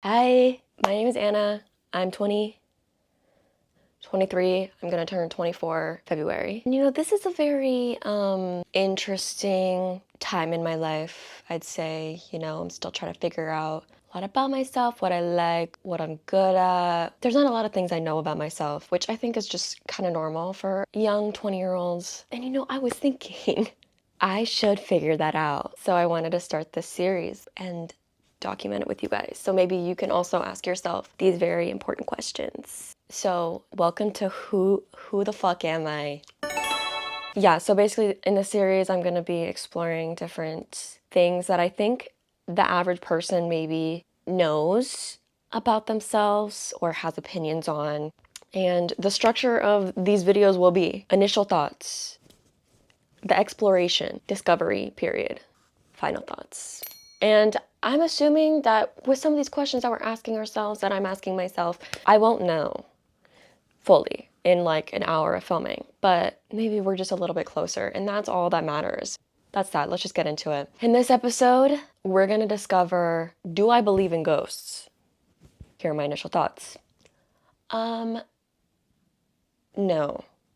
Hi, my name is Anna. I'm 23. I'm gonna turn 24 February. And, this is a very interesting time in my life, I'd say. I'm still trying to figure out a lot about myself, what I like, what I'm good at. There's not a lot of things I know about myself, which I think is just kind of normal for young 20-year-olds. And I was thinking I should figure that out. So I wanted to start this series and document it with you guys. So maybe you can also ask yourself these very important questions. So welcome to Who the Fuck Am I? Yeah, so basically in this series, I'm gonna be exploring different things that I think the average person maybe knows about themselves or has opinions on. And the structure of these videos will be initial thoughts, the exploration, discovery period, final thoughts. And I'm assuming that with some of these questions that we're asking ourselves, that I'm asking myself, I won't know fully in like an hour of filming, but maybe we're just a little bit closer, and that's all that matters. That's that. Let's just get into it. In this episode, we're gonna discover, do I believe in ghosts? Here are my initial thoughts. No.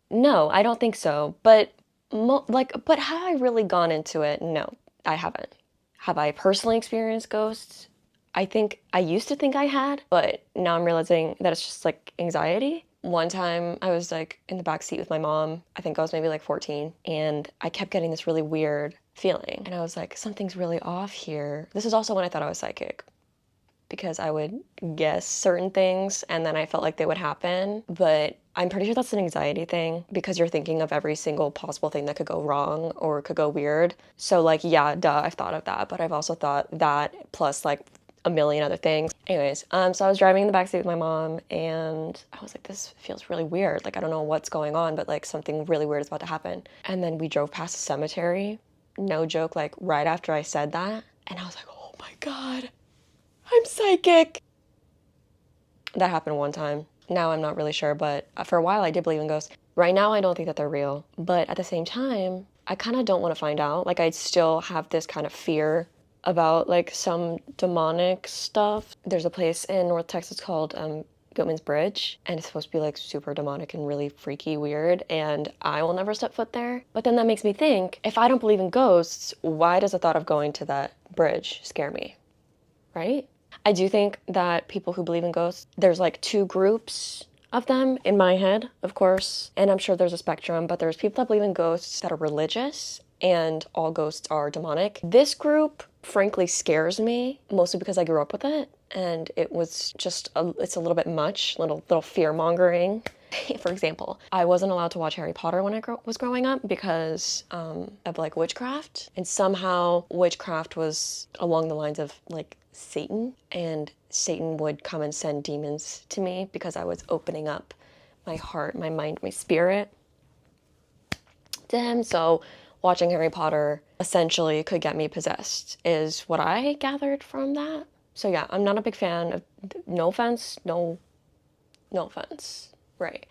No, I don't think so. But but have I really gone into it? No, I haven't. Have I personally experienced ghosts? I think I used to think I had, but now I'm realizing that it's just like anxiety. One time I was like in the back seat with my mom. I think I was maybe like 14, and I kept getting this really weird feeling. And I was like, something's really off here. This is also when I thought I was psychic, because I would guess certain things and then I felt like they would happen. But I'm pretty sure that's an anxiety thing, because you're thinking of every single possible thing that could go wrong or could go weird. So like, yeah, duh, I've thought of that, but I've also thought that plus like a million other things. Anyways, so I was driving in the backseat with my mom, and I was like, this feels really weird. Like, I don't know what's going on, but like something really weird is about to happen. And then we drove past a cemetery, no joke, like right after I said that. And I was like, oh my God, I'm psychic. That happened one time. Now I'm not really sure, but for a while I did believe in ghosts. Right now I don't think that they're real, but at the same time, I kind of don't want to find out. Like, I still have this kind of fear about like some demonic stuff. There's a place in North Texas called Goodman's Bridge, and it's supposed to be like super demonic and really freaky weird, and I will never step foot there. But then that makes me think, if I don't believe in ghosts, why does the thought of going to that bridge scare me? Right? I do think that people who believe in ghosts, there's like two groups of them in my head, of course, and I'm sure there's a spectrum, but there's people that believe in ghosts that are religious and all ghosts are demonic. This group frankly scares me, mostly because I grew up with it, and it was just it's a little bit much, little fear mongering. For example, I wasn't allowed to watch Harry Potter when I was growing up because of like witchcraft, and somehow witchcraft was along the lines of like Satan, and Satan would come and send demons to me because I was opening up my heart, my mind, my spirit to him. So watching Harry Potter essentially could get me possessed, is what I gathered from that. So yeah, I'm not a big fan of, no offense, no offense, right?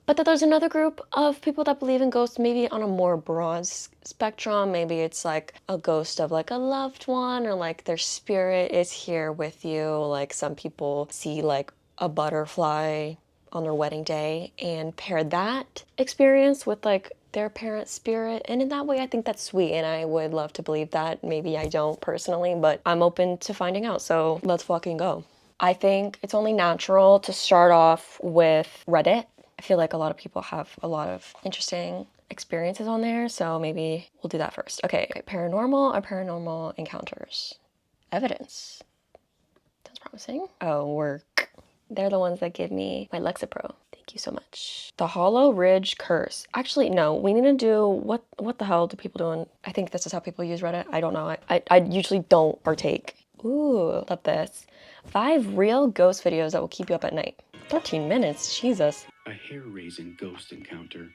But that there's another group of people that believe in ghosts, maybe on a more broad spectrum. Maybe it's like a ghost of like a loved one, or like their spirit is here with you. Like some people see like a butterfly on their wedding day and pair that experience with like their parent's spirit. And in that way, I think that's sweet. And I would love to believe that. Maybe I don't personally, but I'm open to finding out. So let's fucking go. I think it's only natural to start off with Reddit. I feel like a lot of people have a lot of interesting experiences on there, so maybe we'll do that first. Okay, paranormal or paranormal encounters. Evidence. That's promising. Oh, work. They're the ones that give me my Lexapro. Thank you so much. The Hollow Ridge Curse. Actually, no, we need to do, what the hell do people do? I think this is how people use Reddit. I don't know. I usually don't partake. Ooh, love this. 5 real ghost videos that will keep you up at night. 13 minutes, Jesus. A hair-raising ghost encounter.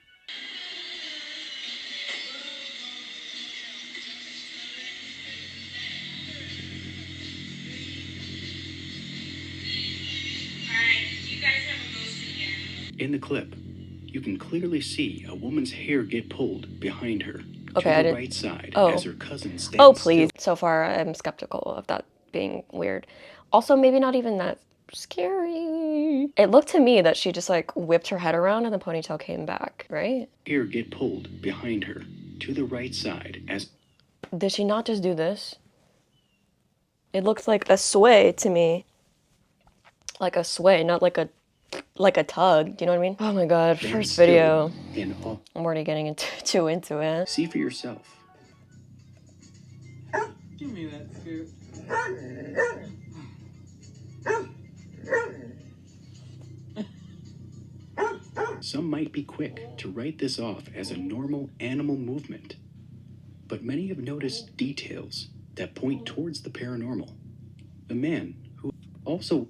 Alright, do you guys have a ghost in here? In the clip, you can clearly see a woman's hair get pulled behind her Okay, to the right side as her cousin stands Oh, please. still. So far, I'm skeptical of that being weird. Also, maybe not even that scary. It looked to me that she just like whipped her head around and the ponytail came back, right? Hair get pulled behind her to the right side as Did she not just do this? It looks like a sway to me. Like a sway, not like a tug. Do you know what I mean? Oh my god, stand first still video. in awe. I'm already getting too into it. See for yourself. Give me that scoop. Some might be quick to write this off as a normal animal movement, but many have noticed details that point towards the paranormal. The man who also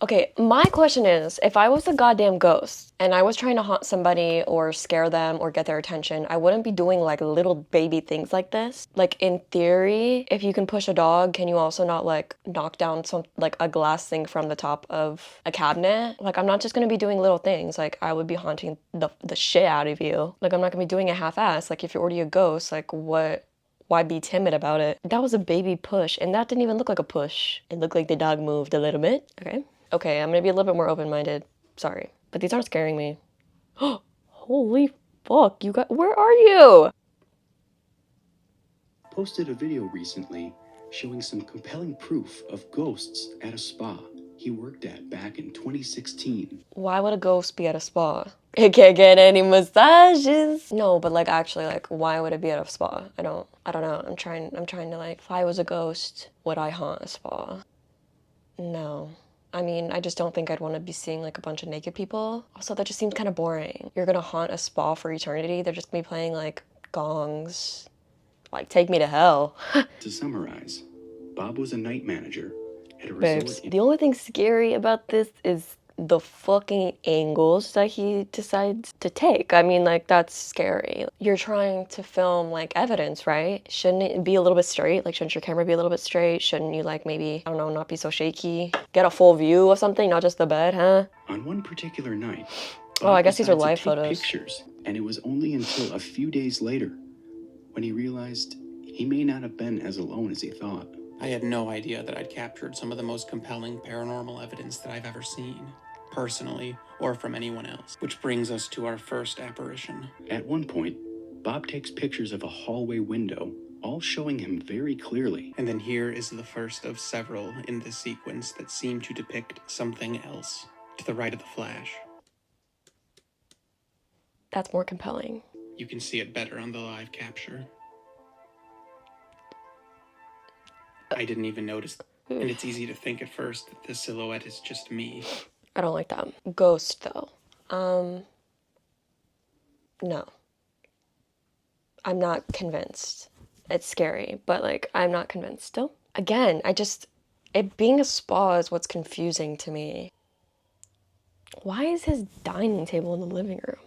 Okay, my question is, if I was a goddamn ghost and I was trying to haunt somebody or scare them or get their attention, I wouldn't be doing like little baby things like this. Like in theory, if you can push a dog, can you also not like knock down some like a glass thing from the top of a cabinet? Like I'm not just gonna be doing little things. Like I would be haunting the shit out of you. Like I'm not gonna be doing it half-assed. Like if you're already a ghost, like what? Why be timid about it? That was a baby push, and that didn't even look like a push. It looked like the dog moved a little bit. Okay. Okay, I'm gonna be a little bit more open-minded. Sorry. But these aren't scaring me. Holy fuck, you got, where are you? posted a video recently showing some compelling proof of ghosts at a spa he worked at back in 2016. Why would a ghost be at a spa? It can't get any massages. No, but like actually like why would it be at a spa? I don't know. I'm trying to like, if I was a ghost, would I haunt a spa? No. I mean, I just don't think I'd want to be seeing like a bunch of naked people. Also, that just seems kind of boring. You're gonna haunt a spa for eternity. They're just gonna be playing like gongs. Like, take me to hell. To summarize, Bob was a night manager at a Babes, resort in the only thing scary about this is the fucking angles that he decides to take. I mean, like, that's scary. You're trying to film, like, evidence, right? Shouldn't it be a little bit straight? Like, shouldn't your camera be a little bit straight? Shouldn't you, like, maybe, I don't know, not be so shaky? Get a full view of something, not just the bed, huh? On one particular night, Oh, I Bob guess these are decided to live take photos. pictures, and it was only until a few days later when he realized he may not have been as alone as he thought. I had no idea that I'd captured some of the most compelling paranormal evidence that I've ever seen, personally or from anyone else. Which brings us to our first apparition. At one point, Bob takes pictures of a hallway window, all showing him very clearly. And then here is the first of several in this sequence that seem to depict something else. To the right of the flash. That's more compelling. You can see it better on the live capture. I didn't even notice, and it's easy to think at first that the silhouette is just me. I don't like that. Ghost, though. No. I'm not convinced. It's scary, but like, I'm not convinced still. Again, it being a spa is what's confusing to me. Why is his dining table in the living room?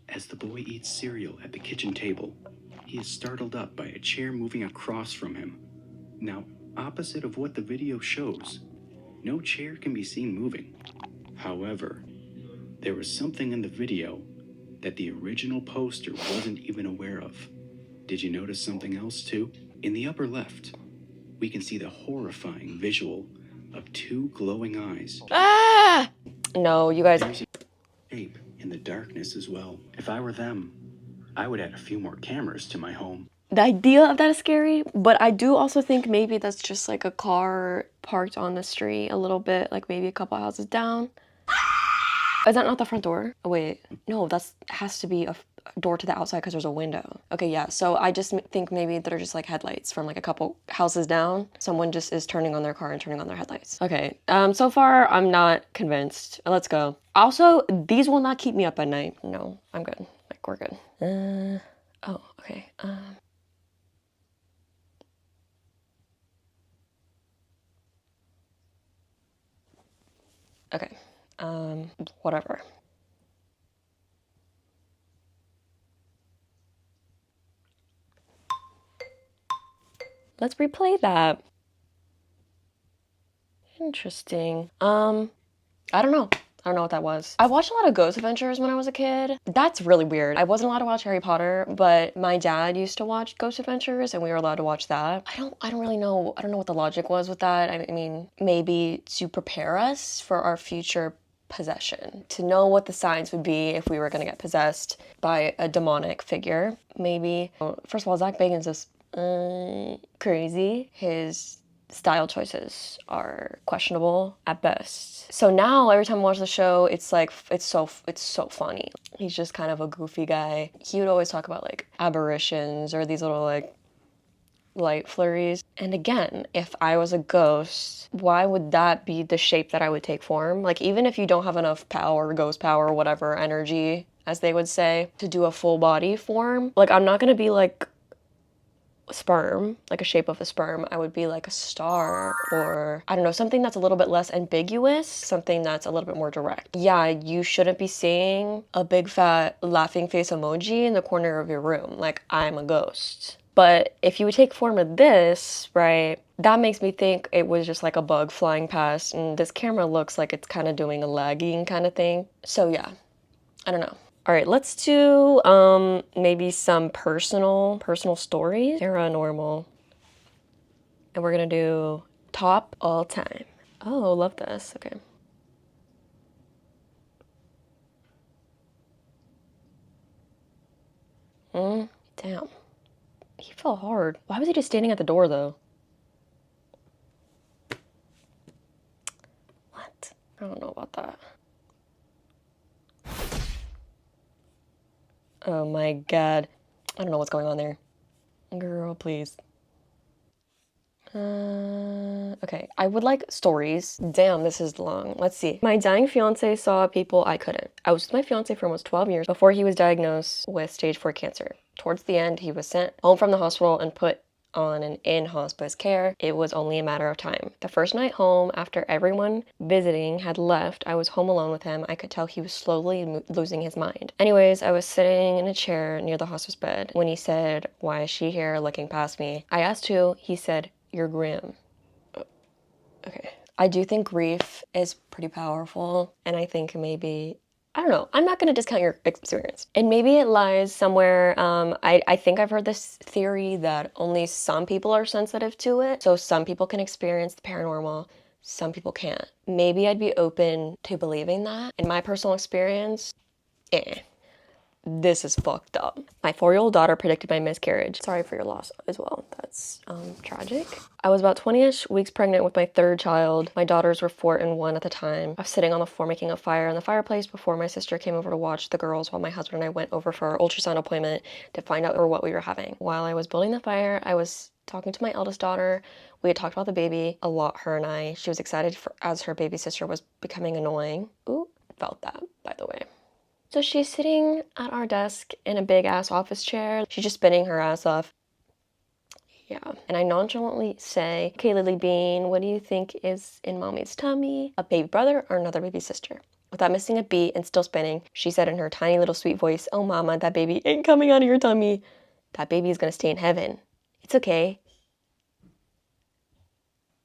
As the boy eats cereal at the kitchen table, he is startled up by a chair moving across from him. Now, opposite of what the video shows, no chair can be seen moving. However, there was something in the video that the original poster wasn't even aware of. Did you notice something else too? In the upper left, we can see the horrifying visual of two glowing eyes. Ah! No, you guys. There's a shape in the darkness as well. If I were them, I would add a few more cameras to my home. The idea of that is scary, but I do also think maybe that's just like a car parked on the street a little bit, like maybe a couple houses down. Is that not the front door? Oh, wait, no, has to be a door to the outside because there's a window. Okay, yeah, so I just think maybe they're just like headlights from like a couple houses down. Someone just is turning on their car and turning on their headlights. Okay, so far I'm not convinced. Let's go. Also, these will not keep me up at night. No, I'm good. Like, we're good. Oh, okay. Okay, whatever. Let's replay that. Interesting. I don't know. I don't know what that was. I watched a lot of Ghost Adventures when I was a kid. That's really weird. I wasn't allowed to watch Harry Potter, but my dad used to watch Ghost Adventures and we were allowed to watch that. I don't really know. I don't know what the logic was with that. I mean, maybe to prepare us for our future possession, to know what the signs would be if we were going to get possessed by a demonic figure. Maybe. First of all, Zach Bagans is crazy. His style choices are questionable at best. So now every time I watch the show, it's like it's so funny. He's just kind of a goofy guy. He would always talk about like aberrations or these little like light flurries. And again, if I was a ghost, why would that be the shape that I would take form? Like even if you don't have enough power, ghost power, whatever, energy, as they would say, to do a full body form, like I'm not gonna be like sperm, like a shape of a sperm. I would be like a star or I don't know, something that's a little bit less ambiguous, something that's a little bit more direct. Yeah, you shouldn't be seeing a big fat laughing face emoji in the corner of your room like I'm a ghost. But if you would take form of this, right, that makes me think it was just like a bug flying past and this camera looks like it's kind of doing a lagging kind of thing. So yeah, I don't know. All right, let's do maybe some personal stories. Paranormal. And we're gonna do top all time. Oh, love this. Okay. Damn. He fell hard. Why was he just standing at the door though? What? I don't know about that. Oh my god. I don't know what's going on there. Girl, please. Okay, I would like stories. Damn, this is long. Let's see. My dying fiance saw people I couldn't. I was with my fiance for almost 12 years before he was diagnosed with stage 4 cancer. Towards the end, he was sent home from the hospital and put on an in-hospice care. It was only a matter of time. The first night home, after everyone visiting had left, I was home alone with him. I could tell he was slowly losing his mind. Anyways, I was sitting in a chair near the hospice bed when he said, "Why is she here?" looking past me. I asked who. He said, "You're Grim." Okay. I do think grief is pretty powerful, and I think maybe, I don't know, I'm not going to discount your experience. And maybe it lies somewhere, I think I've heard this theory that only some people are sensitive to it. So some people can experience the paranormal, some people can't. Maybe I'd be open to believing that. In my personal experience, this is fucked up. My 4-year-old daughter predicted my miscarriage. Sorry for your loss as well. That's tragic. I was about 20-ish weeks pregnant with my 3rd child. My daughters were 4 and 1 at the time. I was sitting on the floor making a fire in the fireplace before my sister came over to watch the girls while my husband and I went over for our ultrasound appointment to find out what we were having. While I was building the fire, I was talking to my eldest daughter. We had talked about the baby a lot, her and I. She was excited as her baby sister was becoming annoying. Ooh, felt that, by the way. So she's sitting at our desk in a big ass office chair. She's just spinning her ass off. Yeah. And I nonchalantly say, "Okay, Lily Bean, what do you think is in mommy's tummy? A baby brother or another baby sister?" Without missing a beat and still spinning, she said in her tiny little sweet voice, "Oh mama, that baby ain't coming out of your tummy. That baby is gonna stay in heaven. It's okay."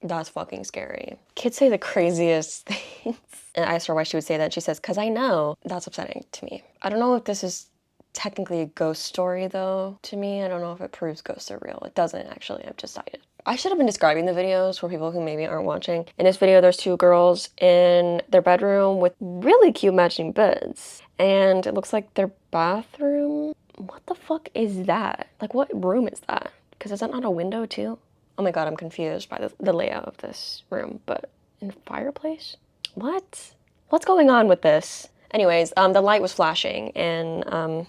That's fucking scary. Kids say the craziest things. And I asked her why she would say that. She says, "'Cause I know." That's upsetting to me. I don't know if this is technically a ghost story though to me. I don't know if it proves ghosts are real. It doesn't actually, I've decided. I should have been describing the videos for people who maybe aren't watching. In this video, there's 2 girls in their bedroom with really cute matching beds. And it looks like their bathroom. What the fuck is that? Like what room is that? Because is that not a window too? Oh my god, I'm confused by the layout of this room, but in a fireplace? What? What's going on with this? Anyways, the light was flashing and,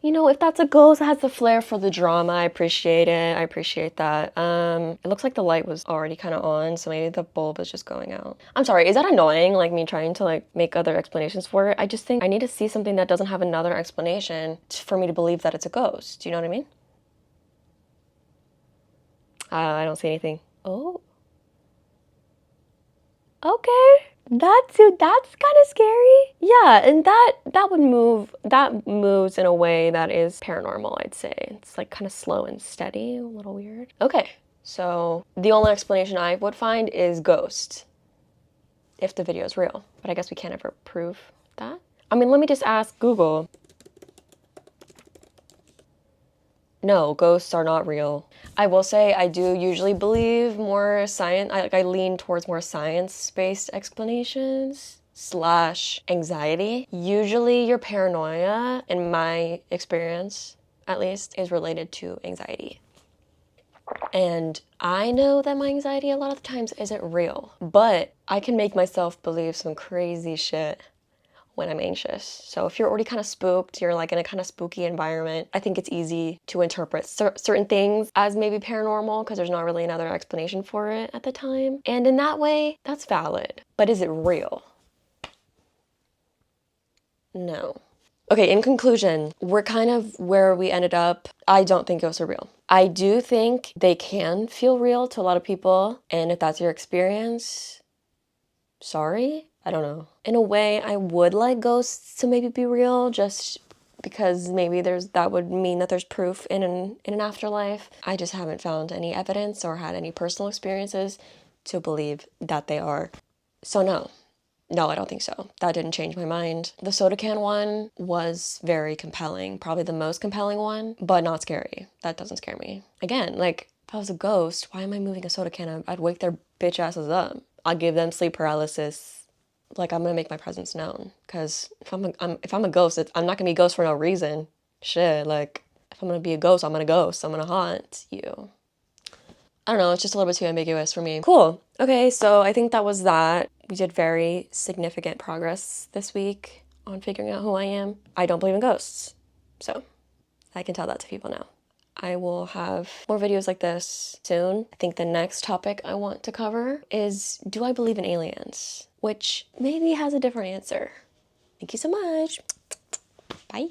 you know, if that's a ghost that has the flair for the drama, I appreciate it. I appreciate that. It looks like the light was already kind of on, so maybe the bulb is just going out. I'm sorry, is that annoying? Like me trying to like make other explanations for it? I just think I need to see something that doesn't have another explanation for me to believe that it's a ghost. Do you know what I mean? I don't see anything. Oh. Okay. That's kind of scary. Yeah, and that moves in a way that is paranormal, I'd say. It's like kind of slow and steady, a little weird. Okay. So, the only explanation I would find is ghost. if the video is real. But I guess we can't ever prove that. I mean, let me just ask Google. No, ghosts are not real. I will say I do usually believe more science, I lean towards more science-based explanations / anxiety. Usually your paranoia, in my experience at least, is related to anxiety. And I know that my anxiety a lot of the times isn't real, but I can make myself believe some crazy shit when I'm anxious. So if you're already kind of spooked, you're like in a kind of spooky environment, I think it's easy to interpret certain things as maybe paranormal because there's not really another explanation for it at the time. And in that way, that's valid. But is it real? No. Okay, in conclusion, we're kind of where we ended up. I don't think ghosts are real. I do think they can feel real to a lot of people. And if that's your experience, sorry. I don't know. In a way, I would like ghosts to maybe be real, just because maybe that would mean that there's proof in an afterlife. I just haven't found any evidence or had any personal experiences to believe that they are. So no, I don't think so. That didn't change my mind. The soda can one was very compelling, probably the most compelling one, but not scary. That doesn't scare me. Again, like if I was a ghost, why am I moving a soda can? I'd wake their bitch asses up. I'd give them sleep paralysis. Like, I'm gonna make my presence known, because if I'm a ghost, I'm not gonna be a ghost for no reason. Shit, like, if I'm gonna be a ghost, I'm gonna haunt you. I don't know, it's just a little bit too ambiguous for me. Cool. Okay, so I think that was that. We did very significant progress this week on figuring out who I am. I don't believe in ghosts, so I can tell that to people now. I will have more videos like this soon. I think the next topic I want to cover is, do I believe in aliens? Which maybe has a different answer. Thank you so much. Bye.